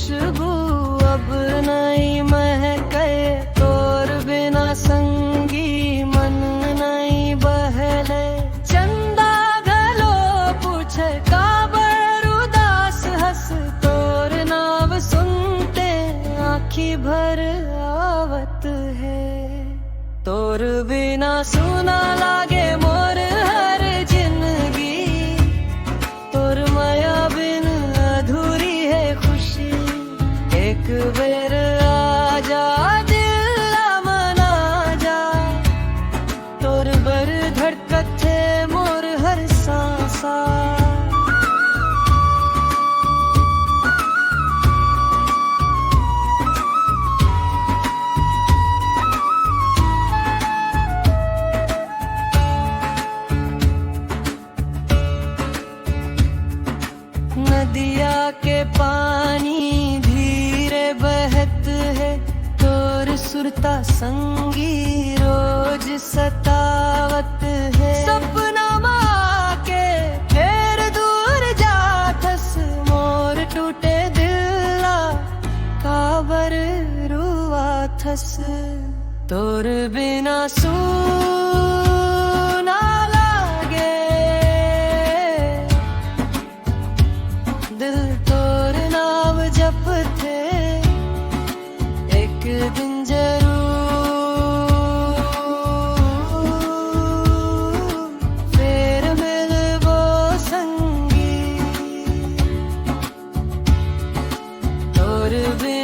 खुशबू अब नहीं महके, तोर बिना संगी मन नहीं बहले। चंदा गलो पूछे काबर उदास हंस, तोर नाव सुनते आँखी भर आवत है। तोर बिना सुना लागे मोर हर जिंदगी, तोर माया बिन अधूरी है खुशी। एक बेर आजा दिल मना जा, तोर बर धड़कत है मोर हर सांसा। नदिया के पानी धीरे बहत है, तोर सुरता संगी रोज सतावत है। सपना माँ के फिर दूर जाथस, मोर टूटे दिला काबर रुआथस। तोर बिना सूना लागे दिल, तोर नाम जपते एक दिन जरूर फिर मिलबो संगी। तोर बिना